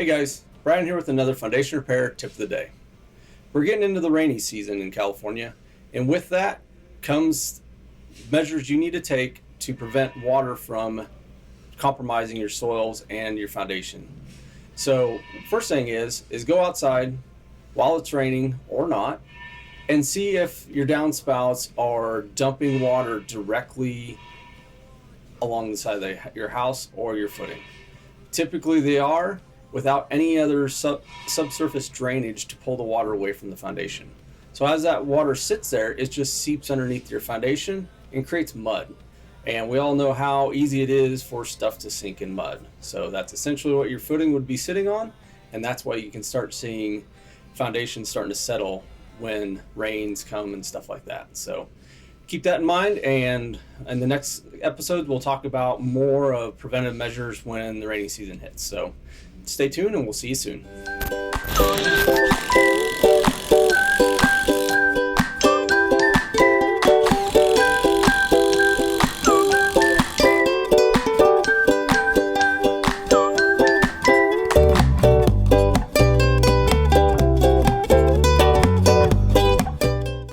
Hey guys, Brian here with another foundation repair tip of the day. We're getting into the rainy season in California, and with that comes measures you need to take to prevent water from compromising your soils and your foundation. So first thing is go outside while it's raining or not and see if your downspouts are dumping water directly along the side of your house or your footing. Typically they are, without any other subsurface drainage to pull the water away from the foundation. So as that water sits there, it just seeps underneath your foundation and creates mud. And we all know how easy it is for stuff to sink in mud. So that's essentially what your footing would be sitting on, and that's why you can start seeing foundations starting to settle when rains come and stuff like that. So keep that in mind, and in the next episode we'll talk about more of preventive measures when the rainy season hits. So stay tuned and we'll see you soon.